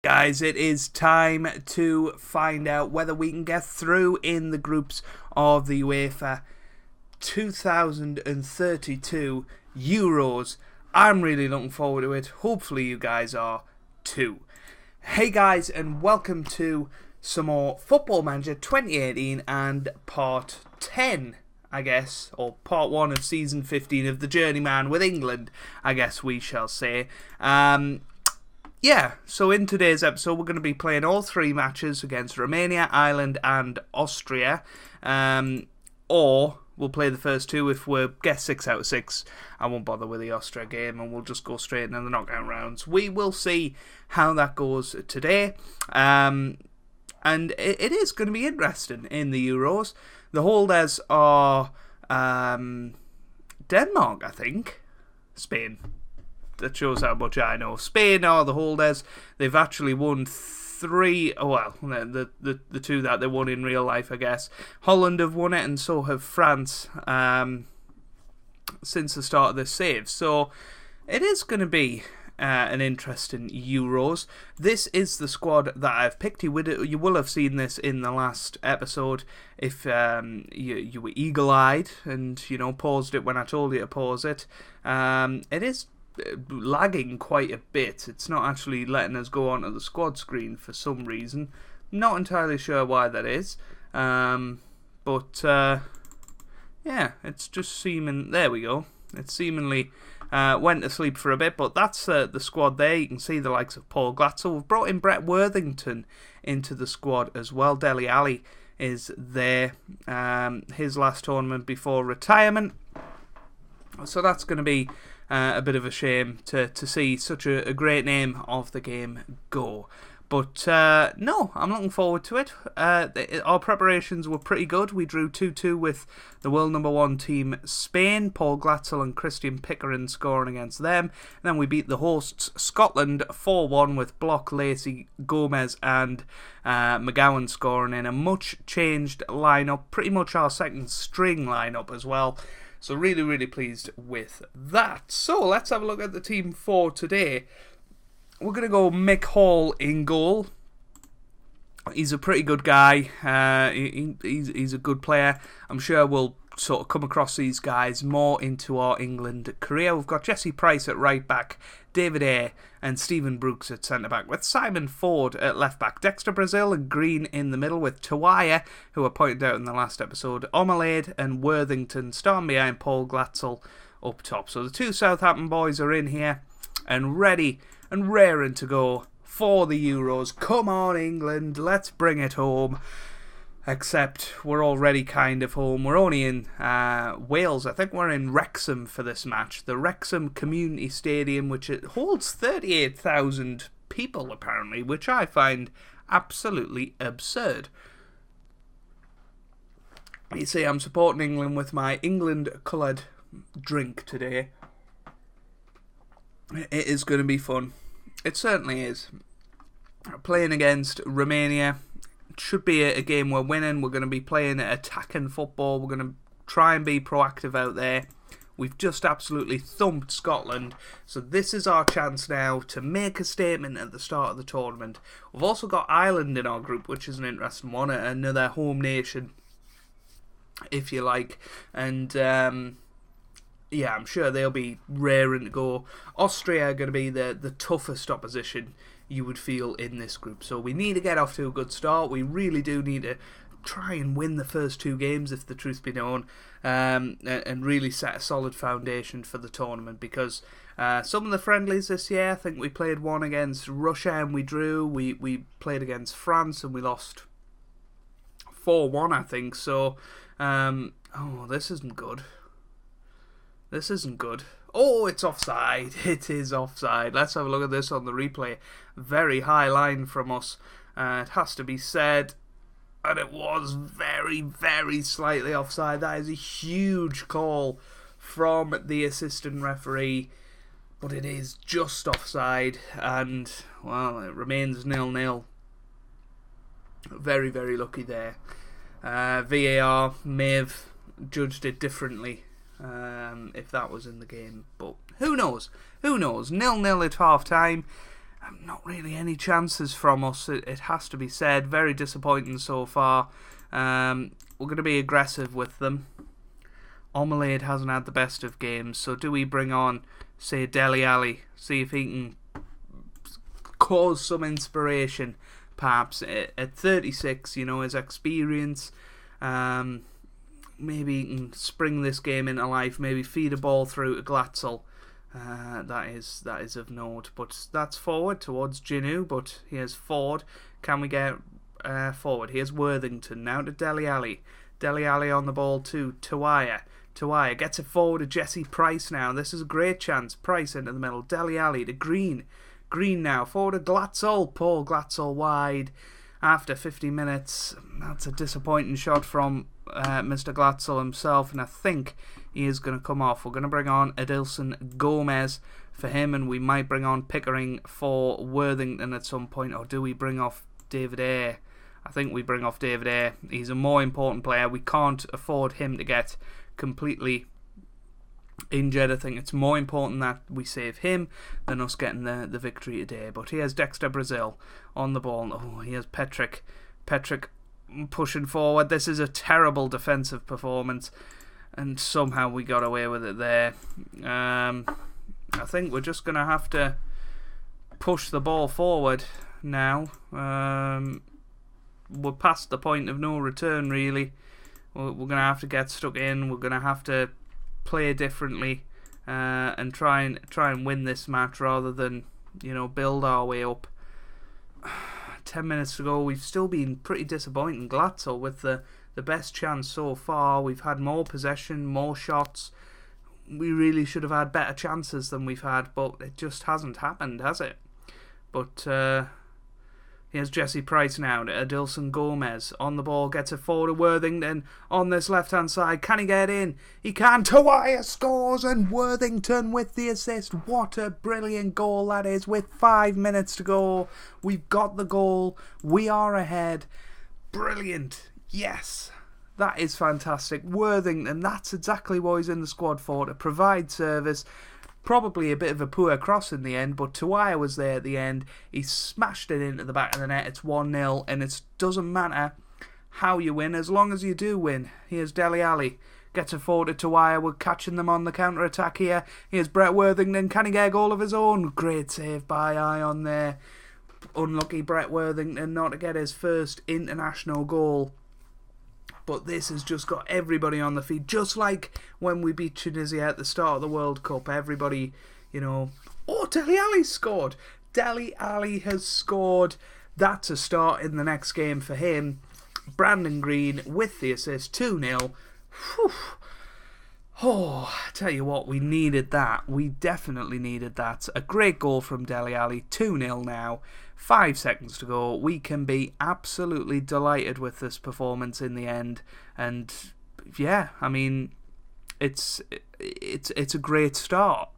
Guys, it is time to find out whether we can get through in the groups of the UEFA 2032 Euros. I'm really looking forward to it. Hopefully you guys are too. Hey guys, and welcome to some more Football Manager 2018 and part 10, I guess, or part 1 of season 15 of the Journeyman with England, I guess we shall say. So in today's episode we're going to be playing all 3 matches against Romania, Ireland and Austria, or we'll play the first 2 if we get 6 out of 6. I won't bother with the Austria game and we'll just go straight into the knockout rounds. We will see how that goes today, and it is going to be interesting in the Euros. The holders are Denmark, I think. Spain. That shows how much I know. Spain are the holders. They've actually won 3. Well, the 2 that they won in real life, I guess. Holland have won it, and so have France since the start of this save. So it is going to be an interesting Euros. This is the squad that I've picked. You will have seen this in the last episode if you were eagle-eyed and paused it when I told you to pause it. It is lagging quite a bit. It's not actually letting us go onto the squad screen for some reason. Not entirely sure why that is. It's just seeming... There we go. It seemingly went to sleep for a bit, but that's the squad there. You can see the likes of Paul Glatzel. We've brought in Brett Worthington into the squad as well. Dele Alli is there. His last tournament before retirement. So that's going to be a bit of a shame to see such a great name of the game go. But no, I'm looking forward to it. Our preparations were pretty good. We drew 2-2 with the world number 1 team Spain. Paul Glatzel and Christian Pickering scoring against them. And then we beat the hosts Scotland 4-1 with Block, Lacey, Gomez and McGowan scoring in a much changed lineup. Pretty much our second string lineup as well. So really, really pleased with that. So let's have a look at the team for today. We're going to go Mick Hall in goal. He's a pretty good guy. He's a good player. I'm sure we'll sort of come across these guys more into our England career. We've got Jesse Price at right back, David Ayre and Stephen Brooks at centre back, with Simon Ford at left back, Dexter Brazil and Green in the middle, with Tawaya, who I pointed out in the last episode, Omelade and Worthington starting behind Paul Glatzel up top. So the 2 Southampton boys are in here and ready and raring to go for the Euros. Come on, England, let's bring it home. Except we're already kind of home. We're only in Wales. I think we're in Wrexham for this match. The Wrexham Community Stadium, which it holds 38,000 people apparently, which I find absolutely absurd. You see, I'm supporting England with my England-coloured drink today. It is going to be fun. It certainly is. Playing against Romania should be a game we're winning. We're going to be playing attacking football. We're going to try and be proactive out there. We've just absolutely thumped Scotland, so this is our chance now to make a statement at the start of the tournament. We've also got Ireland in our group, which is an interesting one, another home nation, if you like, and I'm sure they'll be raring to go. Austria are going to be the toughest opposition you would feel in this group. So we need to get off to a good start. We really do need to try and win the first 2 games, if the truth be known, and really set a solid foundation for the tournament, because some of the friendlies this year, I think we played one against Russia and we drew. We played against France and we lost 4-1, I think. So, this isn't good. This isn't good. Oh, it's offside. It is offside. Let's have a look at this on the replay. Very high line from us. It has to be said. And it was very, very slightly offside. That is a huge call from the assistant referee. But it is just offside. And, well, it remains 0-0. Very, very lucky there. VAR may have judged it differently if that was in the game, but who knows? 0-0 at half time. not really any chances from us, it has to be said. Very disappointing so far. We're going to be aggressive with them. Omelade hasn't had the best of games, so do we bring on, say, Dele Alli, see if he can cause some inspiration, perhaps, at 36, his experience, maybe he can spring this game into life, maybe feed a ball through to Glatzel. That is of note, but that's forward towards Ginu, but here's Ford. Can we get forward? Here's Worthington, now to Dele Alli. Dele Alli on the ball to Tuwaya. Tuwaya gets it forward to Jesse Price now. This is a great chance. Price into the middle. Dele Alli to Green. Green now. Forward to Glatzel. Paul Glatzel wide after 50 minutes. That's a disappointing shot from Mr. Glatzel himself, and I think he is going to come off. We're going to bring on Adilson Gomez for him, and we might bring on Pickering for Worthington at some point, or do we bring off David Eyre? I think we bring off David Eyre. He's a more important player. We can't afford him to get completely injured. I think it's more important that we save him than us getting the victory today. But here's Dexter Brazil on the ball. Oh, here's Petrick pushing forward. This is a terrible defensive performance, and somehow we got away with it there. I think we're just going to have to push the ball forward now. We're past the point of no return, really. We're going to have to get stuck in. We're going to have to play differently and try and win this match rather than build our way up. 10 minutes to go. We've still been pretty disappointing. Glatzel with the best chance so far. We've had more possession, more shots. We really should have had better chances than we've had, but it just hasn't happened, has it? But here's Jesse Price now to Adilson Gomez on the ball, gets it forward to Worthington on this left-hand side. Can he get in? He can. Tuwaya scores, and Worthington with the assist. What a brilliant goal that is with 5 minutes to go. We've got the goal. We are ahead. Brilliant. Yes. That is fantastic. Worthington, that's exactly what he's in the squad for, to provide service. Probably a bit of a poor cross in the end, but Tuwaya was there at the end. He smashed it into the back of the net. It's 1-0, and it doesn't matter how you win, as long as you do win. Here's Dele Alli. Gets it forward to Tuwaya. We're catching them on the counter-attack here. Here's Brett Worthington. Can he get a goal of his own? Great save by Ion there. Unlucky Brett Worthington not to get his first international goal. But this has just got everybody on the feet, just like when we beat Tunisia at the start of the World Cup. Everybody, oh, Dele Alli scored. Dele Alli has scored. That's a start in the next game for him. Brandon Green with the assist, 2-0. Whew. Oh, I tell you what, we needed that. We definitely needed that. A great goal from Dele Alli, 2-0 now. 5 seconds to go. We can be absolutely delighted with this performance in the end. And yeah, I mean, it's a great start,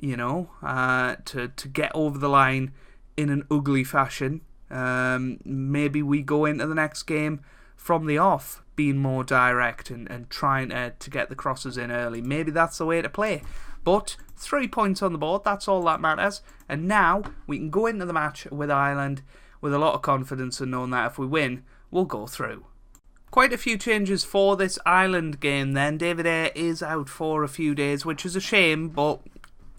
to get over the line in an ugly fashion. Maybe we go into the next game from the off, being more direct and trying to get the crosses in early. Maybe that's the way to play. But 3 points on the board, that's all that matters. And now we can go into the match with Ireland with a lot of confidence and knowing that if we win, we'll go through. Quite a few changes for this Ireland game then. David Eyre is out for a few days, which is a shame, but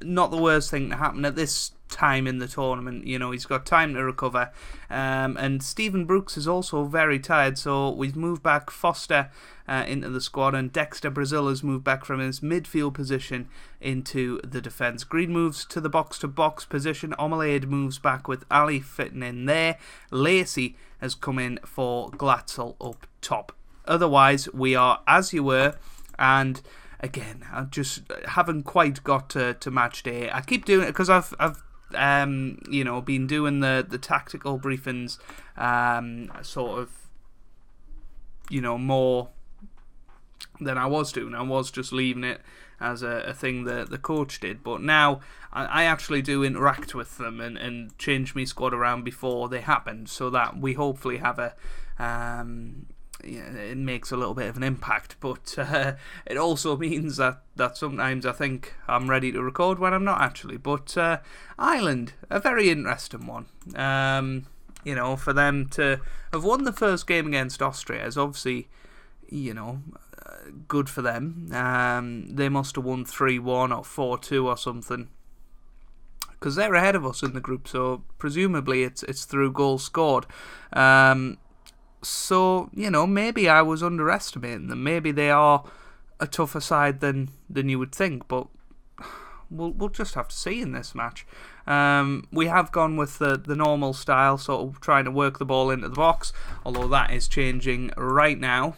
not the worst thing to happen at this time in the tournament. He's got time to recover. And Stephen Brooks is also very tired, so we've moved back Foster into the squad, and Dexter Brazil has moved back from his midfield position into the defence. Green moves to the box-to-box position. Omelade moves back with Ali fitting in there. Lacey has come in for Glatzel up top. Otherwise, we are as you were, and again, I just haven't quite got to match day. I keep doing it because I've been doing the tactical briefings, sort of, more than I was doing. I was just leaving it as a thing that the coach did, but now I actually do interact with them and change my squad around before they happen, so that we hopefully have a it makes a little bit of an impact, but it also means that sometimes I think I'm ready to record when I'm not actually. But Ireland, a very interesting one. For them to have won the first game against Austria is obviously, good for them. They must have won 3-1 or 4-2 or something, because they're ahead of us in the group, so presumably it's through goals scored. So, maybe I was underestimating them. Maybe they are a tougher side than you would think, but we'll just have to see in this match. We have gone with the normal style, sort of trying to work the ball into the box, although that is changing right now,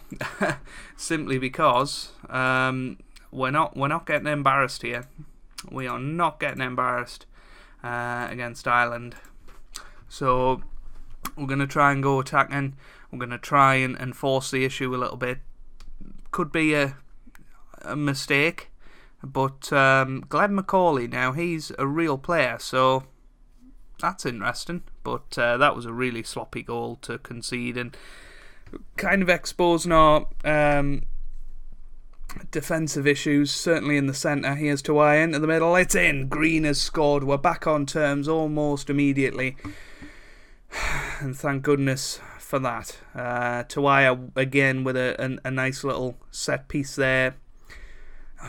simply because we're not getting embarrassed here. We are not getting embarrassed against Ireland. So we're going to try and go attacking. We're going to try and force the issue a little bit. Could be a mistake, but Glenn Macaulay, now he's a real player, so that's interesting. But that was a really sloppy goal to concede, and kind of exposing our defensive issues, certainly in the centre. Here's Tawai into the middle. It's in. Green has scored. We're back on terms almost immediately, and thank goodness for that. Tawai again with a nice little set piece there.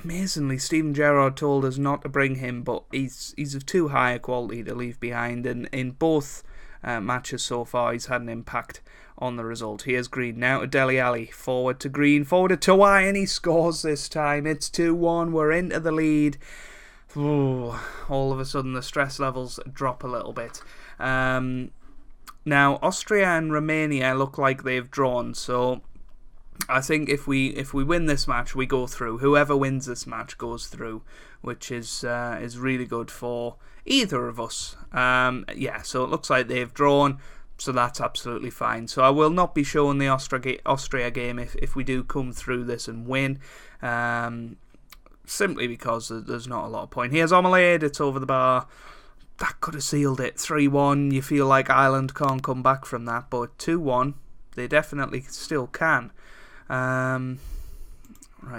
Amazingly, Stephen Gerrard told us not to bring him, but he's of too high a quality to leave behind, and in both matches so far he's had an impact on the result. Here's Green now to Dele Alli, forward to Green, forward to Tawai, and he scores this time. It's 2-1, we're into the lead. Ooh, all of a sudden the stress levels drop a little bit. Now, Austria and Romania look like they've drawn, so I think if we win this match, we go through. Whoever wins this match goes through, which is really good for either of us. So it looks like they've drawn, so that's absolutely fine. So I will not be showing the Austria game if we do come through this and win, simply because there's not a lot of point. Here's Omelade, it's over the bar. That could have sealed it. 3-1, you feel like Ireland can't come back from that, but 2-1, they definitely still can. Right,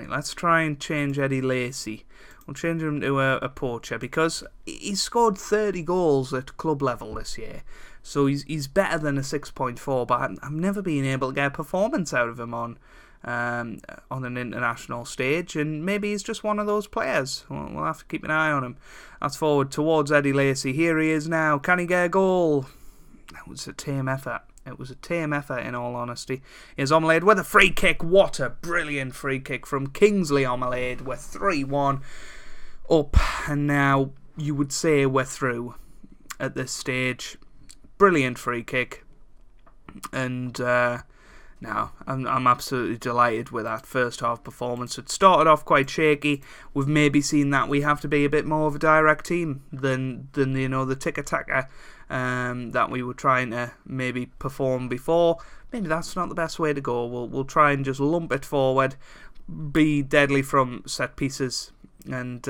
let's try and change Eddie Lacey. We'll change him to a poacher, because he's scored 30 goals at club level this year, so he's better than a 6.4, but I'm never been able to get a performance out of him on an international stage, and maybe he's just one of those players. We'll have to keep an eye on him. That's forward towards Eddie Lacey. Here he is now. Can he get a goal? That was a tame effort. It was a tame effort, in all honesty. Here's Omelade with a free kick. What a brilliant free kick from Kingsley Omelade. We're 3-1 up, and now you would say we're through at this stage. Brilliant free kick, and now I'm absolutely delighted with that first half performance. It started off quite shaky. We've maybe seen that we have to be a bit more of a direct team than the tick-a-tacker that we were trying to maybe perform before. Maybe that's not the best way to go. We'll try and just lump it forward, be deadly from set pieces, and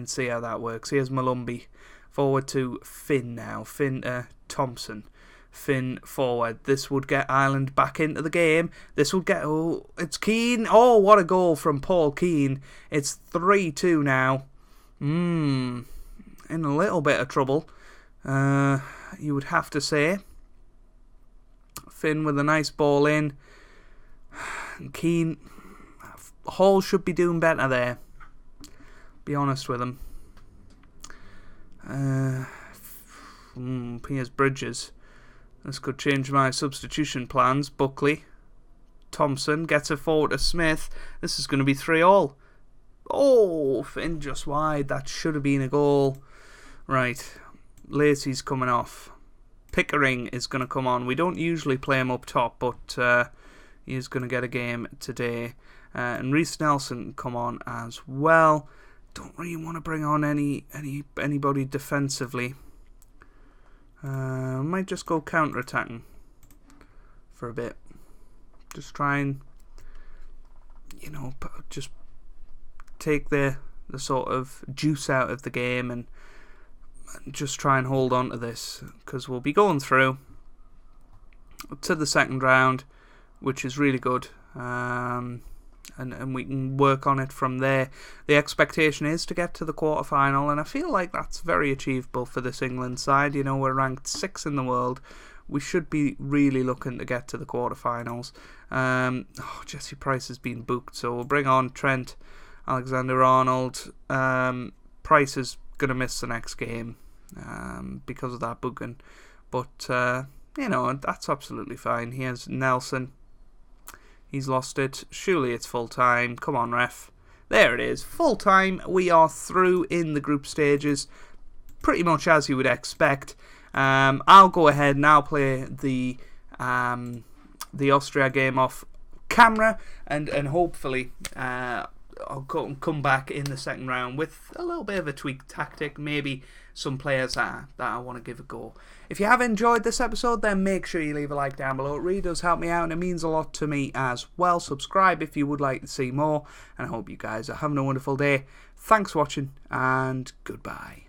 see how that works. Here's Malumbi forward to Finn now. Finn Thompson. Finn forward. This would get Ireland back into the game. This would get... Oh, it's Keane. Oh, what a goal from Paul Keane. It's 3-2 now. In a little bit of trouble, you would have to say. Finn with a nice ball in. Keane... Hall should be doing better there. Be honest with him. Here's Bridges. This could change my substitution plans. Buckley. Thompson gets it forward to Smith. This is going to be 3-3. Oh, Finn just wide. That should have been a goal. Right. Lacey's coming off. Pickering is going to come on. We don't usually play him up top, but he is going to get a game today. And Reece Nelson can come on as well. Don't really want to bring on anybody defensively. Might just go counter-attacking for a bit. Just try and, just take the sort of juice out of the game and just try and hold on to this, because we'll be going through to the second round which is really good. And we can work on it from there. The expectation is to get to the quarter-final, and I feel like that's very achievable for this England side. You know, we're ranked 6th in the world. We should be really looking to get to the quarter-finals. Jesse Price has been booked, so we'll bring on Trent Alexander-Arnold. Price is going to miss the next game because of that booking. But, that's absolutely fine. He has Nelson. He's lost it. Surely it's full time. Come on, ref. There it is. Full time. We are through in the group stages. Pretty much as you would expect. I'll go ahead and I'll play the Austria game off camera. And hopefully I'll come back in the second round with a little bit of a tweaked tactic. Maybe some players that I want to give a go. If you have enjoyed this episode, then make sure you leave a like down below. It really does help me out, and it means a lot to me as well. Subscribe if you would like to see more, and I hope you guys are having a wonderful day. Thanks for watching, and goodbye.